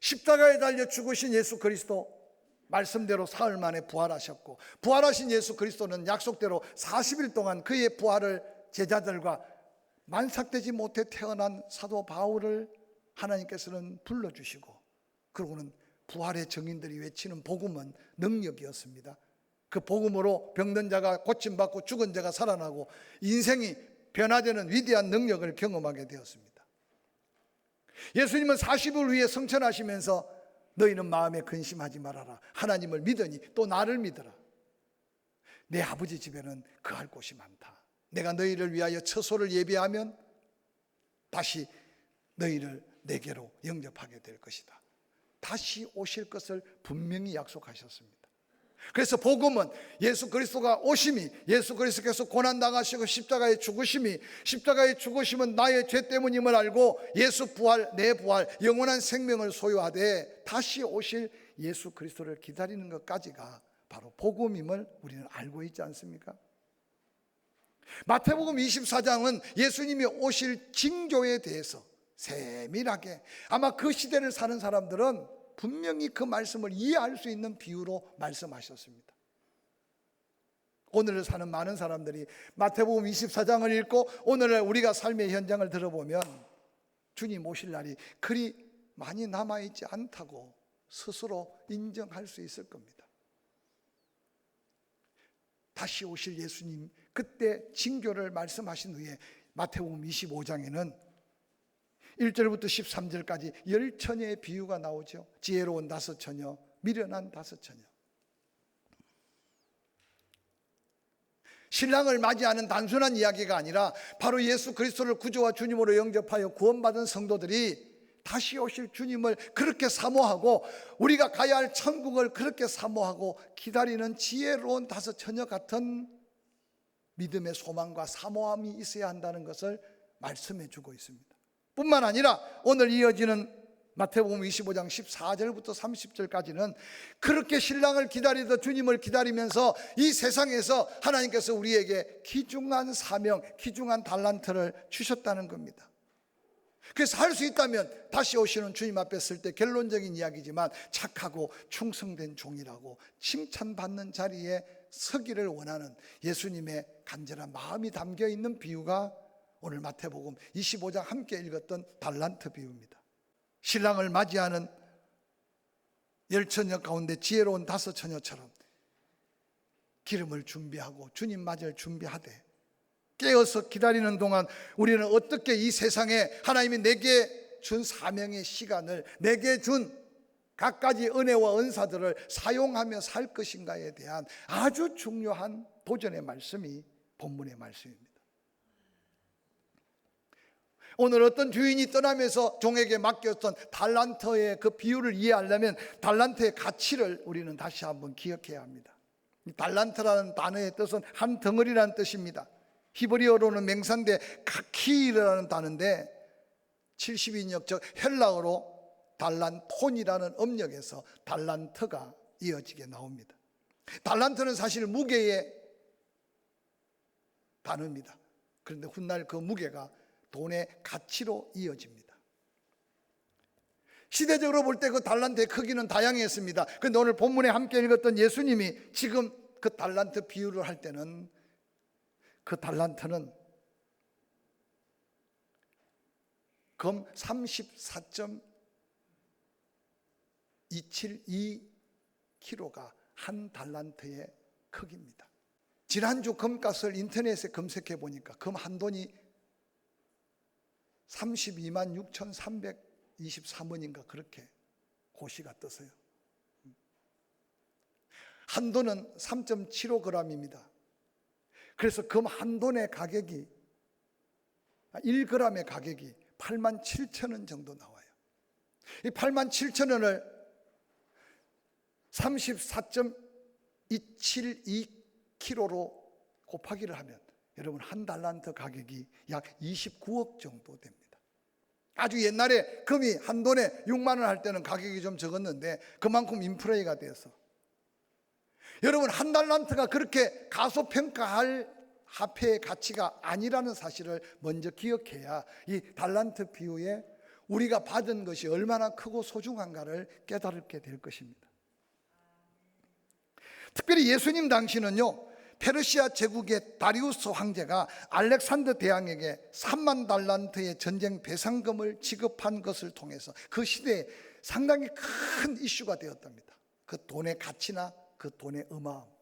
십자가에 달려 죽으신 예수 그리스도, 말씀대로 사흘 만에 부활하셨고, 부활하신 예수 그리스도는 약속대로 40일 동안 그의 부활을 제자들과 만삭되지 못해 태어난 사도 바울을 하나님께서는 불러주시고, 그러고는 부활의 증인들이 외치는 복음은 능력이었습니다. 그 복음으로 병든 자가 고침받고 죽은 자가 살아나고 인생이 변화되는 위대한 능력을 경험하게 되었습니다. 예수님은 40일 후에 성천하시면서 너희는 마음에 근심하지 말아라. 하나님을 믿으니 또 나를 믿어라. 내 아버지 집에는 거할 곳이 많다. 내가 너희를 위하여 처소를 예비하면 다시 너희를 내게로 영접하게 될 것이다. 다시 오실 것을 분명히 약속하셨습니다. 그래서 복음은 예수 그리스도가 오심이, 예수 그리스도께서 고난당하시고 십자가에 죽으심이, 십자가의 죽으심은 나의 죄 때문임을 알고 예수 부활, 내 부활, 영원한 생명을 소유하되 다시 오실 예수 그리스도를 기다리는 것까지가 바로 복음임을 우리는 알고 있지 않습니까? 마태복음 24장은 예수님이 오실 징조에 대해서 세밀하게, 아마 그 시대를 사는 사람들은 분명히 그 말씀을 이해할 수 있는 비유로 말씀하셨습니다. 오늘을 사는 많은 사람들이 마태복음 24장을 읽고 오늘날 우리가 삶의 현장을 들어보면 주님 오실 날이 그리 많이 남아있지 않다고 스스로 인정할 수 있을 겁니다. 다시 오실 예수님, 그때 징조를 말씀하신 후에 마태복음 25장에는 1절부터 13절까지 10처녀의 비유가 나오죠. 지혜로운 5처녀, 미련한 5처녀. 신랑을 맞이하는 단순한 이야기가 아니라 바로 예수 그리스도를 구주와 주님으로 영접하여 구원받은 성도들이 다시 오실 주님을 그렇게 사모하고 우리가 가야 할 천국을 그렇게 사모하고 기다리는 지혜로운 5처녀 같은 믿음의 소망과 사모함이 있어야 한다는 것을 말씀해 주고 있습니다. 뿐만 아니라 오늘 이어지는 마태복음 25장 14절부터 30절까지는 그렇게 신랑을 기다리던 주님을 기다리면서 이 세상에서 하나님께서 우리에게 귀중한 사명, 귀중한 달란트를 주셨다는 겁니다. 그래서 할 수 있다면 다시 오시는 주님 앞에 설 때 결론적인 이야기지만 착하고 충성된 종이라고 칭찬받는 자리에 서기를 원하는 예수님의 간절한 마음이 담겨 있는 비유가 오늘 마태복음 25장 함께 읽었던 달란트 비유입니다. 신랑을 맞이하는 10처녀 가운데 지혜로운 5처녀처럼 기름을 준비하고 주님 맞을 준비하되 깨어서 기다리는 동안 우리는 어떻게 이 세상에 하나님이 내게 준 사명의 시간을, 내게 준 갖가지 은혜와 은사들을 사용하며 살 것인가에 대한 아주 중요한 도전의 말씀이 본문의 말씀입니다. 오늘 어떤 주인이 떠나면서 종에게 맡겼던 달란트의 그 비유를 이해하려면 달란트의 가치를 우리는 다시 한번 기억해야 합니다. 달란트라는 단어의 뜻은 한 덩어리라는 뜻입니다. 히브리어로는 맹산대 카키라는 단어인데 72인역 즉 헬라어로 달란톤이라는 음력에서 달란트가 이어지게 나옵니다. 달란트는 사실 무게의 단어입니다. 그런데 훗날 그 무게가 돈의 가치로 이어집니다. 시대적으로 볼 때 그 달란트의 크기는 다양했습니다. 그런데 오늘 본문에 함께 읽었던 예수님이 지금 그 달란트 비유를 할 때는 그 달란트는 금 34.272kg가 한 달란트의 크기입니다. 지난주 금값을 인터넷에 검색해 보니까 금 한 돈이 32만 6,323원인가 그렇게 고시가 떴어요. 한 돈은 3.75g입니다. 그래서 금 한 돈의 가격이 1g의 가격이 87,000원 정도 나와요. 이 87,000원을 34.272kg로 곱하기를 하면 여러분 한 달란트 가격이 약 29억 정도 됩니다. 아주 옛날에 금이 한 돈에 6만 원 할 때는 가격이 좀 적었는데 그만큼 인플레이가 돼서 여러분 한 달란트가 그렇게 가소평가할 화폐의 가치가 아니라는 사실을 먼저 기억해야 이 달란트 비유의 우리가 받은 것이 얼마나 크고 소중한가를 깨달게 될 것입니다. 특별히 예수님 당시는요, 페르시아 제국의 다리우스 황제가 알렉산더 대왕에게 3만 달란트의 전쟁 배상금을 지급한 것을 통해서 그 시대에 상당히 큰 이슈가 되었답니다. 그 돈의 가치나 그 돈의 어마어마함.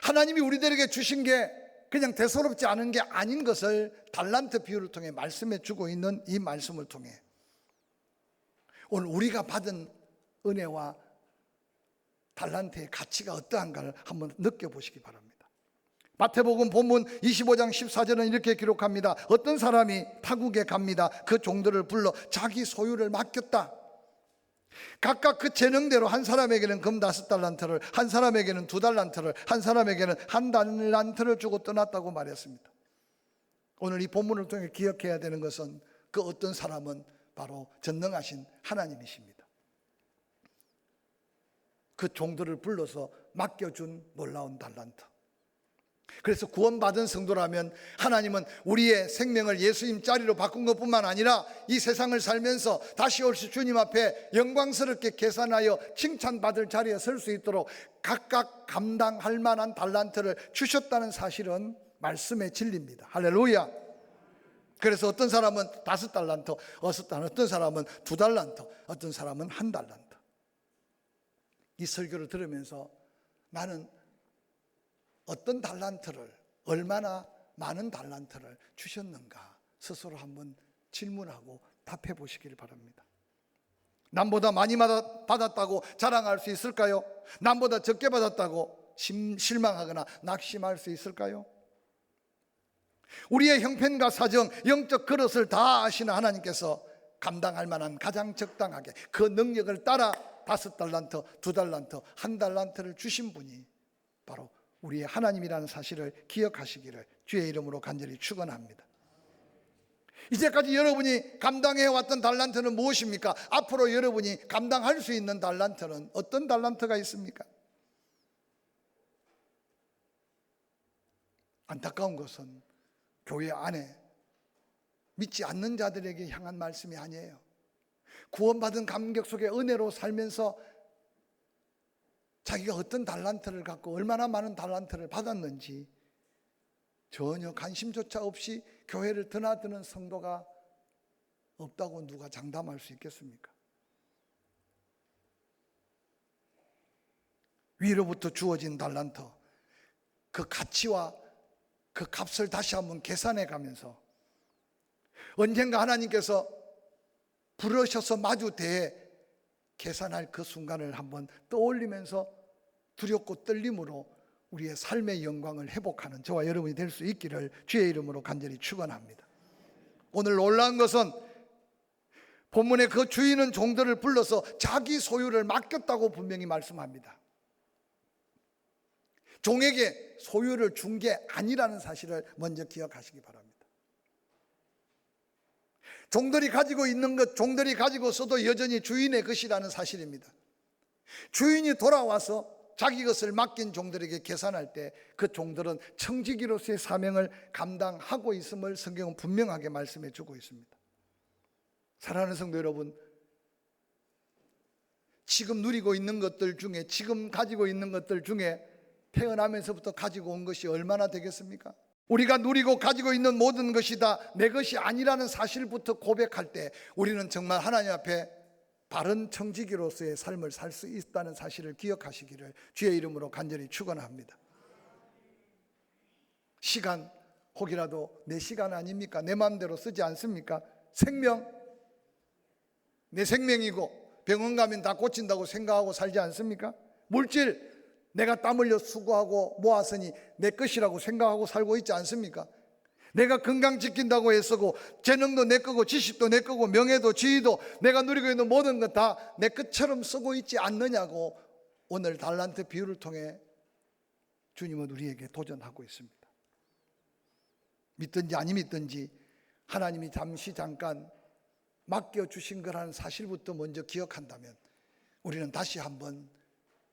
하나님이 우리들에게 주신 게 그냥 대수롭지 않은 게 아닌 것을 달란트 비유를 통해 말씀해 주고 있는 이 말씀을 통해 오늘 우리가 받은 은혜와 달란트의 가치가 어떠한가를 한번 느껴보시기 바랍니다. 마태복음 본문 25장 14절은 이렇게 기록합니다. 어떤 사람이 타국에 갑니다. 그 종들을 불러 자기 소유를 맡겼다. 각각 그 재능대로 한 사람에게는 금 5달란트를, 한 사람에게는 2달란트를, 한 사람에게는 1달란트를 주고 떠났다고 말했습니다. 오늘 이 본문을 통해 기억해야 되는 것은 그 어떤 사람은 바로 전능하신 하나님이십니다. 그 종들을 불러서 맡겨준 놀라운 달란트. 그래서 구원받은 성도라면 하나님은 우리의 생명을 예수님 자리로 바꾼 것뿐만 아니라 이 세상을 살면서 다시 오실 주님 앞에 영광스럽게 계산하여 칭찬받을 자리에 설 수 있도록 각각 감당할 만한 달란트를 주셨다는 사실은 말씀의 진리입니다. 할렐루야. 그래서 어떤 사람은 5달란트, 어떤 사람은 2달란트, 어떤 사람은 1달란트. 이 설교를 들으면서 나는 어떤 달란트를, 얼마나 많은 달란트를 주셨는가 스스로 한번 질문하고 답해 보시길 바랍니다. 남보다 많이 받았다고 자랑할 수 있을까요? 남보다 적게 받았다고 실망하거나 낙심할 수 있을까요? 우리의 형편과 사정, 영적 그릇을 다 아시는 하나님께서 감당할 만한 가장 적당하게 그 능력을 따라 5달란트, 2달란트, 1달란트를 주신 분이 바로 우리의 하나님이라는 사실을 기억하시기를 주의 이름으로 간절히 축원합니다. 이제까지 여러분이 감당해왔던 달란트는 무엇입니까? 앞으로 여러분이 감당할 수 있는 달란트는 어떤 달란트가 있습니까? 안타까운 것은 교회 안에 믿지 않는 자들에게 향한 말씀이 아니에요. 구원받은 감격 속에 은혜로 살면서 자기가 어떤 달란트를 갖고 얼마나 많은 달란트를 받았는지 전혀 관심조차 없이 교회를 드나드는 성도가 없다고 누가 장담할 수 있겠습니까? 위로부터 주어진 달란트, 그 가치와 그 값을 다시 한번 계산해 가면서 언젠가 하나님께서 부르셔서 마주대해 계산할 그 순간을 한번 떠올리면서 두렵고 떨림으로 우리의 삶의 영광을 회복하는 저와 여러분이 될 수 있기를 주의 이름으로 간절히 축원합니다. 오늘 놀라운 것은 본문에 그 주인은 종들을 불러서 자기 소유를 맡겼다고 분명히 말씀합니다. 종에게 소유를 준 게 아니라는 사실을 먼저 기억하시기 바랍니다. 종들이 가지고 있는 것, 종들이 가지고 써도 여전히 주인의 것이라는 사실입니다. 주인이 돌아와서 자기 것을 맡긴 종들에게 계산할 때 그 종들은 청지기로서의 사명을 감당하고 있음을 성경은 분명하게 말씀해 주고 있습니다. 사랑하는 성도 여러분, 지금 누리고 있는 것들 중에, 지금 가지고 있는 것들 중에 태어나면서부터 가지고 온 것이 얼마나 되겠습니까? 우리가 누리고 가지고 있는 모든 것이 다 내 것이 아니라는 사실부터 고백할 때 우리는 정말 하나님 앞에 바른 청지기로서의 삶을 살 수 있다는 사실을 기억하시기를 주의 이름으로 간절히 축원합니다. 시간 혹이라도 내 시간 아닙니까? 내 마음대로 쓰지 않습니까? 생명, 내 생명이고 병원 가면 다 고친다고 생각하고 살지 않습니까? 물질, 내가 땀 흘려 수고하고 모았으니 내 것이라고 생각하고 살고 있지 않습니까? 내가 건강 지킨다고 애쓰고 재능도 내 거고 지식도 내 거고 명예도 지위도 내가 누리고 있는 모든 것 다 내 것처럼 쓰고 있지 않느냐고 오늘 달란트 비유를 통해 주님은 우리에게 도전하고 있습니다. 믿든지 아니 믿든지 하나님이 잠깐 맡겨주신 거라는 사실부터 먼저 기억한다면 우리는 다시 한번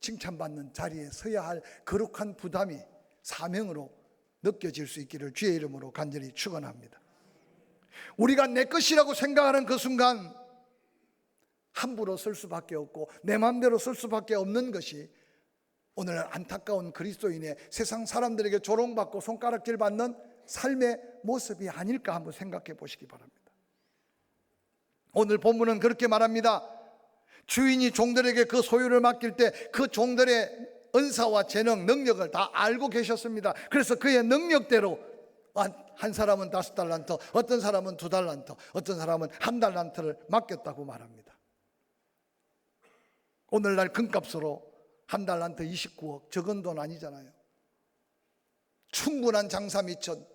칭찬받는 자리에 서야 할 거룩한 부담이 사명으로 느껴질 수 있기를 주의 이름으로 간절히 축원합니다. 우리가 내 것이라고 생각하는 그 순간 함부로 쓸 수밖에 없고 내 마음대로 쓸 수밖에 없는 것이 오늘 안타까운 그리스도인의 세상 사람들에게 조롱받고 손가락질 받는 삶의 모습이 아닐까 한번 생각해 보시기 바랍니다. 오늘 본문은 그렇게 말합니다. 주인이 종들에게 그 소유를 맡길 때 그 종들의 은사와 재능, 능력을 다 알고 계셨습니다. 그래서 그의 능력대로 한 사람은 5달란트, 어떤 사람은 2달란트, 어떤 사람은 1달란트를 맡겼다고 말합니다. 오늘날 금값으로 1달란트 29억, 적은 돈 아니잖아요. 충분한 장사 미천.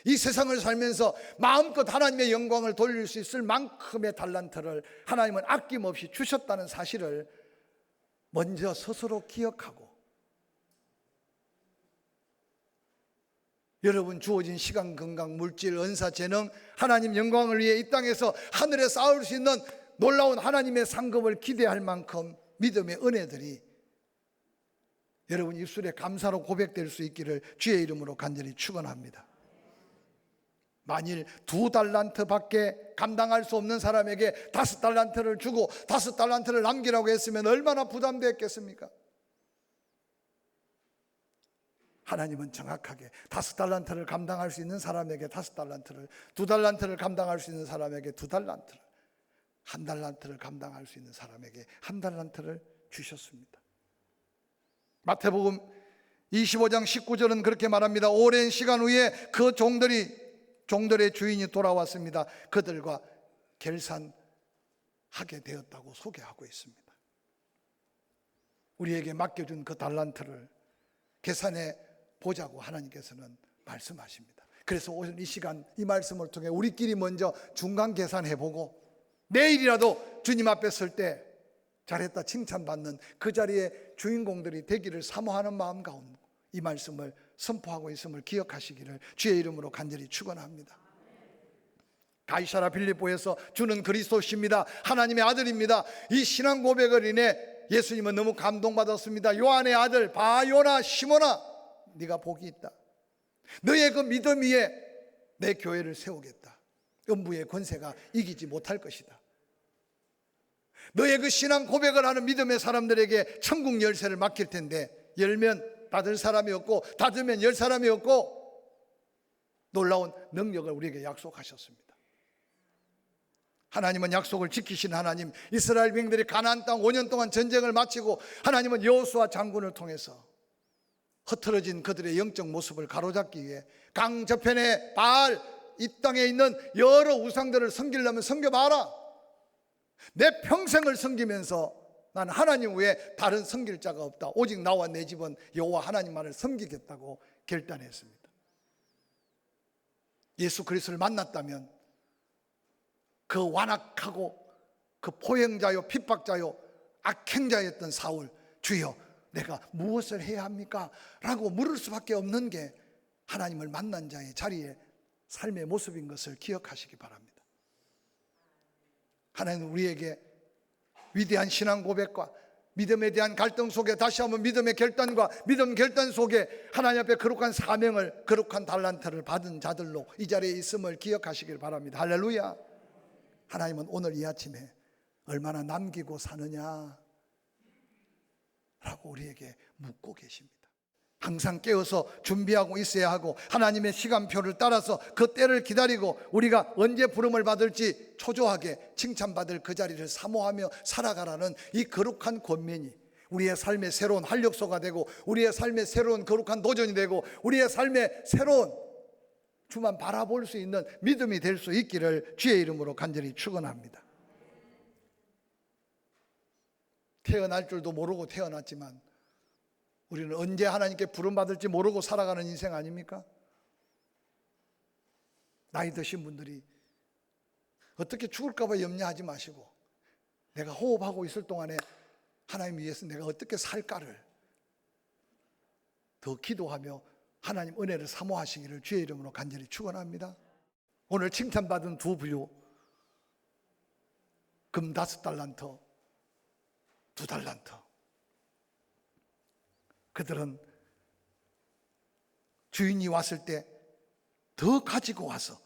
이 세상을 살면서 마음껏 하나님의 영광을 돌릴 수 있을 만큼의 달란트를 하나님은 아낌없이 주셨다는 사실을 먼저 스스로 기억하고, 여러분 주어진 시간, 건강, 물질, 은사, 재능, 하나님 영광을 위해 이 땅에서 하늘에 쌓을 수 있는 놀라운 하나님의 상급을 기대할 만큼 믿음의 은혜들이 여러분 입술에 감사로 고백될 수 있기를 주의 이름으로 간절히 축원합니다. 만일 2달란트밖에 감당할 수 없는 사람에게 5달란트를 주고 5달란트를 남기라고 했으면 얼마나 부담되었겠습니까? 하나님은 정확하게 5달란트를 감당할 수 있는 사람에게 5달란트를, 2달란트를 감당할 수 있는 사람에게 2달란트를, 1달란트를 감당할 수 있는 사람에게 1달란트를 주셨습니다. 마태복음 25장 19절은 그렇게 말합니다. 오랜 시간 후에 그 종들의 주인이 돌아왔습니다. 그들과 결산하게 되었다고 소개하고 있습니다. 우리에게 맡겨준 그 달란트를 계산해 보자고 하나님께서는 말씀하십니다. 그래서 오늘 이 시간 이 말씀을 통해 우리끼리 먼저 중간 계산해보고 내일이라도 주님 앞에 설 때 잘했다 칭찬받는 그 자리에 주인공들이 되기를 사모하는 마음 가운데 이 말씀을 선포하고 있음을 기억하시기를 주의 이름으로 간절히 축원합니다. 가이사랴 빌립보에서 주는 그리스도십니다, 하나님의 아들입니다, 이 신앙 고백을 인해 예수님은 너무 감동받았습니다. 요한의 아들 바요나 시몬아, 네가 복이 있다. 너의 그 믿음 위에 내 교회를 세우겠다. 음부의 권세가 이기지 못할 것이다. 너의 그 신앙 고백을 하는 믿음의 사람들에게 천국 열쇠를 맡길 텐데 열면 닫을 사람이 없고 닫으면 열 사람이 없고 놀라운 능력을 우리에게 약속하셨습니다. 하나님은 약속을 지키신 하나님, 이스라엘 백성들이 가나안 땅 5년 동안 전쟁을 마치고 하나님은 여호수아 장군을 통해서 흐트러진 그들의 영적 모습을 가로잡기 위해 강 저편에 바알, 이 땅에 있는 여러 우상들을 섬기려면 섬겨봐라. 내 평생을 섬기면서 난 하나님 외에 다른 섬길 자가 없다. 오직 나와 내 집은 여호와 하나님만을 섬기겠다고 결단했습니다. 예수 그리스도를 만났다면 그 완악하고 그 포행자요 핍박자요 악행자였던 사울, 주여 내가 무엇을 해야 합니까? 라고 물을 수밖에 없는 게 하나님을 만난 자의 자리에 삶의 모습인 것을 기억하시기 바랍니다. 하나님은 우리에게 위대한 신앙 고백과 믿음에 대한 갈등 속에 다시 한번 믿음의 결단과 믿음 결단 속에 하나님 앞에 거룩한 사명을, 거룩한 달란트를 받은 자들로 이 자리에 있음을 기억하시길 바랍니다. 할렐루야. 하나님은 오늘 이 아침에 얼마나 남기고 사느냐 라고 우리에게 묻고 계십니다. 항상 깨어서 준비하고 있어야 하고 하나님의 시간표를 따라서 그 때를 기다리고 우리가 언제 부름을 받을지 초조하게 칭찬받을 그 자리를 사모하며 살아가라는 이 거룩한 권면이 우리의 삶의 새로운 활력소가 되고 우리의 삶의 새로운 거룩한 도전이 되고 우리의 삶의 새로운 주만 바라볼 수 있는 믿음이 될 수 있기를 주의 이름으로 간절히 축원합니다. 태어날 줄도 모르고 태어났지만 우리는 언제 하나님께 부름받을지 모르고 살아가는 인생 아닙니까? 나이 드신 분들이 어떻게 죽을까 봐 염려하지 마시고 내가 호흡하고 있을 동안에 하나님 위해서 내가 어떻게 살까를 더 기도하며 하나님 은혜를 사모하시기를 주의 이름으로 간절히 축원합니다. 오늘 칭찬받은 두 부류, 금 5달란트, 2달란트. 그들은 주인이 왔을 때 더 가지고 와서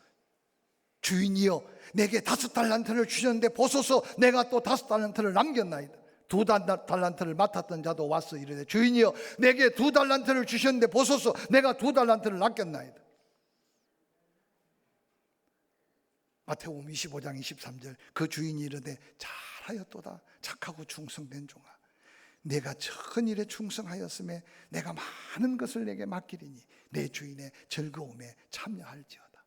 주인이여 내게 5달란트를 주셨는데 보소서 내가 또 5달란트를 남겼나이다. 2달란트를 맡았던 자도 와서 이르되 주인이여 내게 2달란트를 주셨는데 보소서 내가 2달란트를 남겼나이다. 마태복음 25장 23절 그 주인이 이르되 잘하였도다 착하고 충성된 종아 내가 적은 일에 충성하였음에 내가 많은 것을 내게 맡기리니 내 주인의 즐거움에 참여할지어다.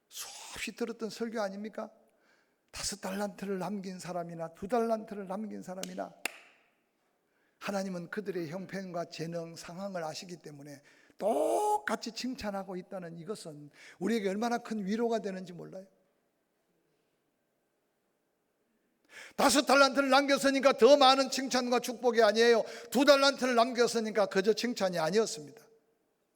수없이 들었던 설교 아닙니까? 5달란트를 남긴 사람이나 2달란트를 남긴 사람이나 하나님은 그들의 형편과 재능 상황을 아시기 때문에 똑같이 칭찬하고 있다는 이것은 우리에게 얼마나 큰 위로가 되는지 몰라요. 5달란트를 남겼으니까 더 많은 칭찬과 축복이 아니에요. 2달란트를 남겼으니까 그저 칭찬이 아니었습니다.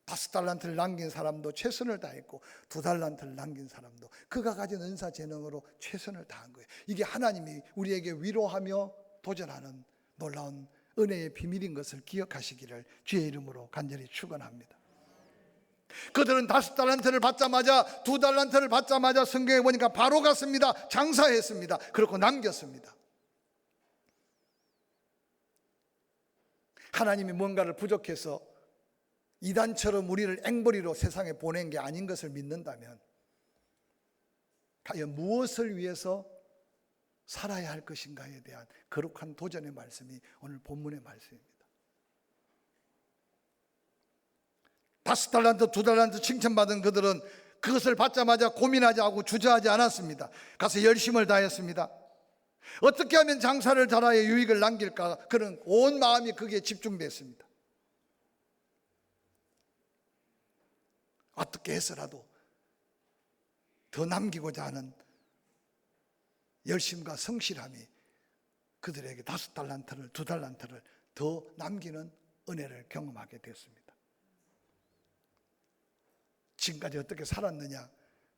5달란트를 남긴 사람도 최선을 다했고 2달란트를 남긴 사람도 그가 가진 은사 재능으로 최선을 다한 거예요. 이게 하나님이 우리에게 위로하며 도전하는 놀라운 은혜의 비밀인 것을 기억하시기를 주의 이름으로 간절히 축원합니다. 그들은 5달란트를 받자마자 2달란트를 받자마자 성경에 보니까 바로 갔습니다. 장사했습니다. 그렇고 남겼습니다. 하나님이 뭔가를 부족해서 이단처럼 우리를 앵벌이로 세상에 보낸 게 아닌 것을 믿는다면 과연 무엇을 위해서 살아야 할 것인가에 대한 거룩한 도전의 말씀이 오늘 본문의 말씀입니다. 5달란트, 2달란트 칭찬받은 그들은 그것을 받자마자 고민하지 않고 주저하지 않았습니다. 가서 열심을 다했습니다. 어떻게 하면 장사를 잘하여 유익을 남길까? 그런 온 마음이 거기에 집중됐습니다. 어떻게 해서라도 더 남기고자 하는 열심과 성실함이 그들에게 5달란트를 2달란트를 더 남기는 은혜를 경험하게 됐습니다. 지금까지 어떻게 살았느냐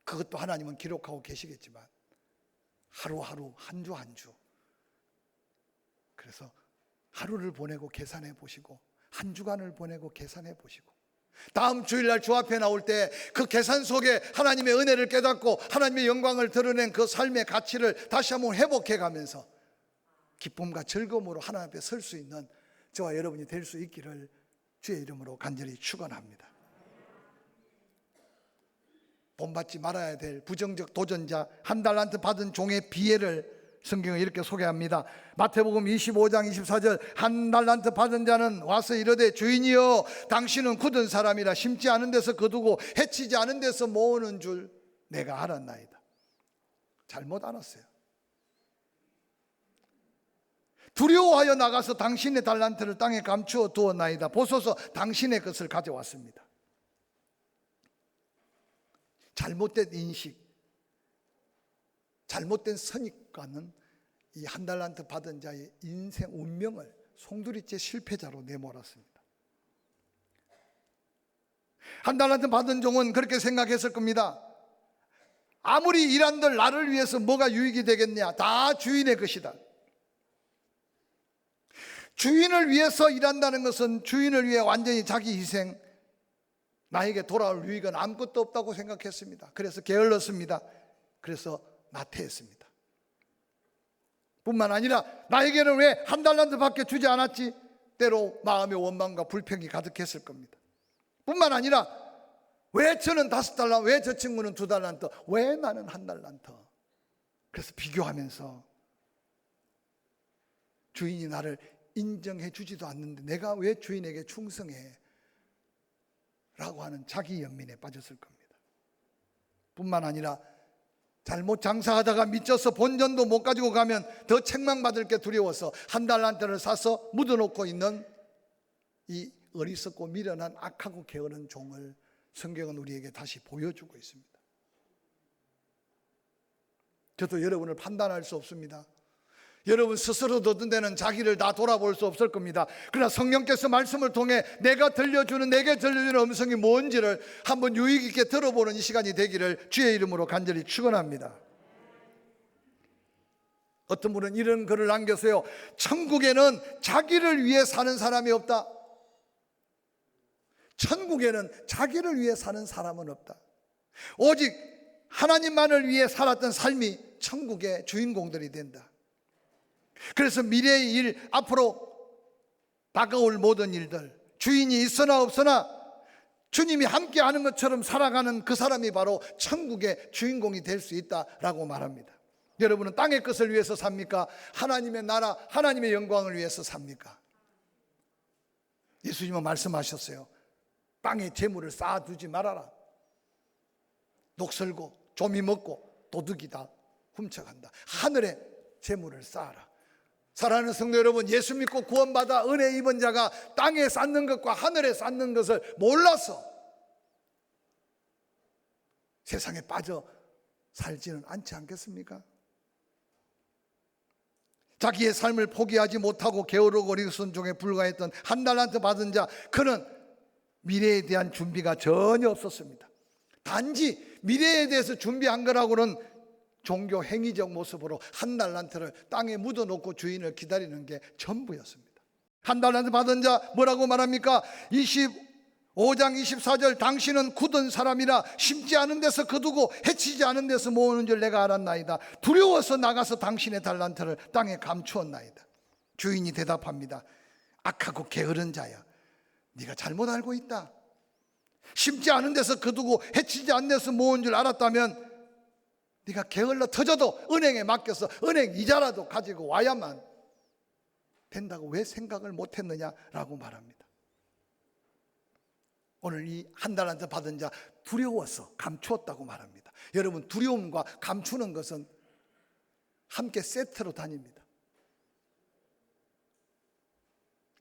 그것도 하나님은 기록하고 계시겠지만 하루하루 한 주 한 주 그래서 하루를 보내고 계산해 보시고 한 주간을 보내고 계산해 보시고 다음 주일날 주 앞에 나올 때 그 계산 속에 하나님의 은혜를 깨닫고 하나님의 영광을 드러낸 그 삶의 가치를 다시 한번 회복해 가면서 기쁨과 즐거움으로 하나님 앞에 설 수 있는 저와 여러분이 될 수 있기를 주의 이름으로 간절히 축원합니다. 본받지 말아야 될 부정적 도전자 1달란트 받은 종의 비애를 성경은 이렇게 소개합니다. 마태복음 25장 24절 1달란트 받은 자는 와서 이르되 주인이여 당신은 굳은 사람이라 심지 않은 데서 거두고 해치지 않은 데서 모으는 줄 내가 알았나이다. 잘못 알았어요. 두려워하여 나가서 당신의 달란트를 땅에 감추어 두었나이다. 보소서 당신의 것을 가져왔습니다. 잘못된 인식, 잘못된 선입관은 이 1달란트 받은 자의 인생 운명을 송두리째 실패자로 내몰았습니다. 1달란트 받은 종은 그렇게 생각했을 겁니다. 아무리 일한들 나를 위해서 뭐가 유익이 되겠냐, 다 주인의 것이다. 주인을 위해서 일한다는 것은 주인을 위해 완전히 자기 희생, 나에게 돌아올 유익은 아무것도 없다고 생각했습니다. 그래서 게을렀습니다. 그래서 나태했습니다. 뿐만 아니라 나에게는 왜 1달란트밖에 주지 않았지? 때로 마음의 원망과 불평이 가득했을 겁니다. 뿐만 아니라 왜 저는 5달란트, 왜 저 친구는 2달란트, 왜 나는 1달란트? 그래서 비교하면서 주인이 나를 인정해 주지도 않는데 내가 왜 주인에게 충성해? 라고 하는 자기 연민에 빠졌을 겁니다. 뿐만 아니라 잘못 장사하다가 미쳐서 본전도 못 가지고 가면 더 책망받을 게 두려워서 1달란트를 사서 묻어놓고 있는 이 어리석고 미련한 악하고 게으른 종을 성경은 우리에게 다시 보여주고 있습니다. 저도 여러분을 판단할 수 없습니다. 여러분 스스로 듣는 데는 자기를 다 돌아볼 수 없을 겁니다. 그러나 성령께서 말씀을 통해 내게 들려주는 음성이 뭔지를 한번 유익 있게 들어보는 이 시간이 되기를 주의 이름으로 간절히 축원합니다. 어떤 분은 이런 글을 남겼어요. 천국에는 자기를 위해 사는 사람이 없다. 천국에는 자기를 위해 사는 사람은 없다. 오직 하나님만을 위해 살았던 삶이 천국의 주인공들이 된다. 그래서 미래의 일, 앞으로 다가올 모든 일들, 주인이 있으나 없으나 주님이 함께하는 것처럼 살아가는 그 사람이 바로 천국의 주인공이 될 수 있다라고 말합니다. 여러분은 땅의 것을 위해서 삽니까? 하나님의 나라, 하나님의 영광을 위해서 삽니까? 예수님은 말씀하셨어요. 땅에 재물을 쌓아두지 말아라. 녹슬고 조미 먹고 도둑이 다 훔쳐간다. 하늘에 재물을 쌓아라. 사랑하는 성도 여러분, 예수 믿고 구원받아 은혜 입은 자가 땅에 쌓는 것과 하늘에 쌓는 것을 몰라서 세상에 빠져 살지는 않지 않겠습니까? 자기의 삶을 포기하지 못하고 게으르고 어리순종에 불과했던 한 달란트 받은 자, 그는 미래에 대한 준비가 전혀 없었습니다. 단지 미래에 대해서 준비한 거라고는 종교 행위적 모습으로 한 달란트를 땅에 묻어놓고 주인을 기다리는 게 전부였습니다. 한 달란트 받은 자 뭐라고 말합니까? 25장 24절, 당신은 굳은 사람이라 심지 않은 데서 거두고 해치지 않은 데서 모으는 줄 내가 알았나이다. 두려워서 나가서 당신의 달란트를 땅에 감추었나이다. 주인이 대답합니다. 악하고 게으른 자야, 네가 잘못 알고 있다. 심지 않은 데서 거두고 해치지 않은 데서 모은 줄 알았다면 네가 게을러 터져도 은행에 맡겨서 은행 이자라도 가지고 와야만 된다고 왜 생각을 못했느냐라고 말합니다. 오늘 이 한 달란트 받은 자, 두려워서 감추었다고 말합니다. 여러분, 두려움과 감추는 것은 함께 세트로 다닙니다.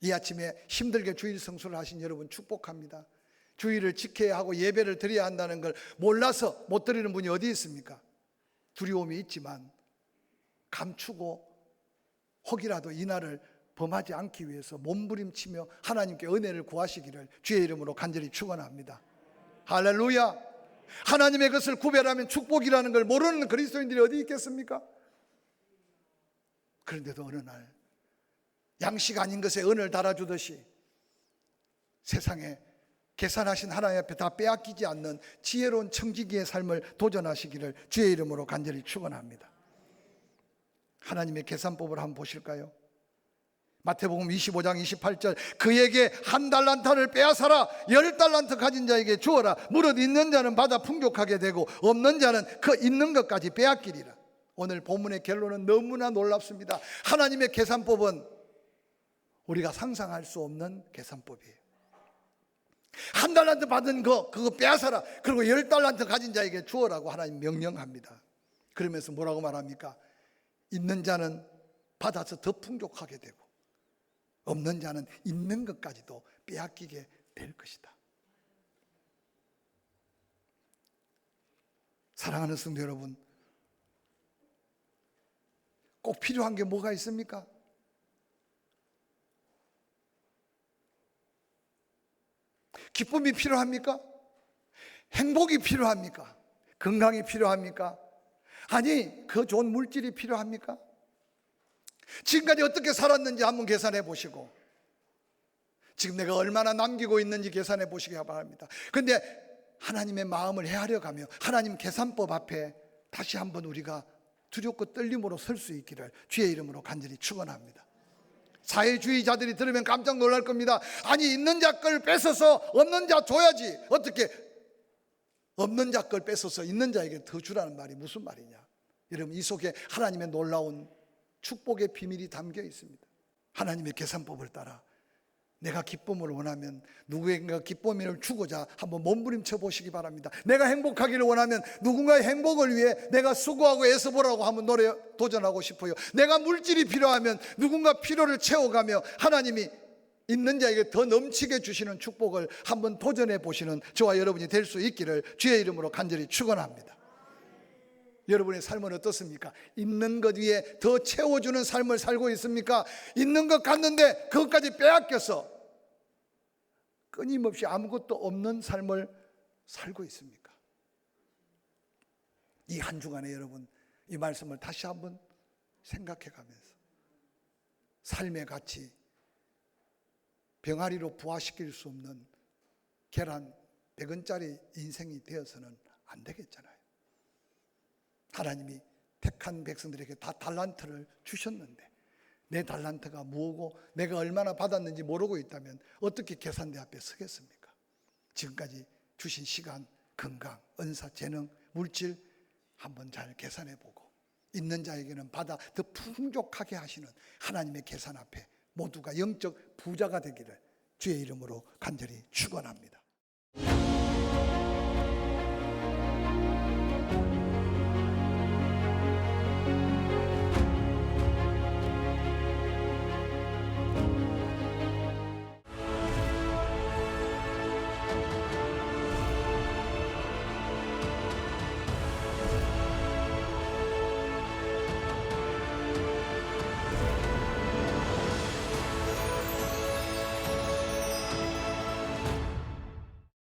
이 아침에 힘들게 주일 성수를 하신 여러분 축복합니다. 주일을 지켜야 하고 예배를 드려야 한다는 걸 몰라서 못 드리는 분이 어디 있습니까? 두려움이 있지만 감추고 혹이라도 이 날을 범하지 않기 위해서 몸부림치며 하나님께 은혜를 구하시기를 주의 이름으로 간절히 축원합니다. 할렐루야. 하나님의 것을 구별하면 축복이라는 걸 모르는 그리스도인들이 어디 있겠습니까? 그런데도 어느 날 양식 아닌 것에 은을 달아주듯이 세상에 계산하신 하나님 앞에 다 빼앗기지 않는 지혜로운 청지기의 삶을 도전하시기를 주의 이름으로 간절히 축원합니다. 하나님의 계산법을 한번 보실까요? 마태복음 25장 28절, 그에게 한 달란트를 빼앗아라 10달란트 가진 자에게 주어라. 무릇 있는 자는 받아 풍족하게 되고 없는 자는 그 있는 것까지 빼앗기리라. 오늘 본문의 결론은 너무나 놀랍습니다. 하나님의 계산법은 우리가 상상할 수 없는 계산법이에요. 한 달란트 받은 그거 빼앗아라. 그리고 10달란트 가진 자에게 주어라고 하나님 명령합니다. 그러면서 뭐라고 말합니까? 있는 자는 받아서 더 풍족하게 되고 없는 자는 있는 것까지도 빼앗기게 될 것이다. 사랑하는 성도 여러분, 꼭 필요한 게 뭐가 있습니까? 기쁨이 필요합니까? 행복이 필요합니까? 건강이 필요합니까? 아니, 그 좋은 물질이 필요합니까? 지금까지 어떻게 살았는지 한번 계산해 보시고 지금 내가 얼마나 남기고 있는지 계산해 보시기 바랍니다. 그런데 하나님의 마음을 헤아려 가며 하나님 계산법 앞에 다시 한번 우리가 두렵고 떨림으로 설 수 있기를 주의 이름으로 간절히 축원합니다. 사회주의자들이 들으면 깜짝 놀랄 겁니다. 아니, 있는 자 걸 뺏어서 없는 자 줘야지. 어떻게 없는 자 걸 뺏어서 있는 자에게 더 주라는 말이 무슨 말이냐. 여러분, 이 속에 하나님의 놀라운 축복의 비밀이 담겨 있습니다. 하나님의 계산법을 따라 내가 기쁨을 원하면 누구에게 기쁨을 주고자 한번 몸부림쳐 보시기 바랍니다. 내가 행복하기를 원하면 누군가의 행복을 위해 내가 수고하고 애써보라고 한번 도전하고 싶어요. 내가 물질이 필요하면 누군가 필요를 채워가며 하나님이 있는 자에게 더 넘치게 주시는 축복을 한번 도전해 보시는 저와 여러분이 될 수 있기를 주의 이름으로 간절히 축원합니다. 여러분의 삶은 어떻습니까? 있는 것 위에 더 채워주는 삶을 살고 있습니까? 있는 것 같는데 그것까지 빼앗겨서 끊임없이 아무것도 없는 삶을 살고 있습니까? 이 한 주간에 여러분, 이 말씀을 다시 한번 생각해 가면서 삶의 가치, 병아리로 부화시킬 수 없는 계란 100원짜리 인생이 되어서는 안 되겠잖아요. 하나님이 택한 백성들에게 다 달란트를 주셨는데 내 달란트가 뭐고 내가 얼마나 받았는지 모르고 있다면 어떻게 계산대 앞에 서겠습니까? 지금까지 주신 시간, 건강, 은사, 재능, 물질 한번 잘 계산해 보고 있는 자에게는 받아 더 풍족하게 하시는 하나님의 계산 앞에 모두가 영적 부자가 되기를 주의 이름으로 간절히 축원합니다.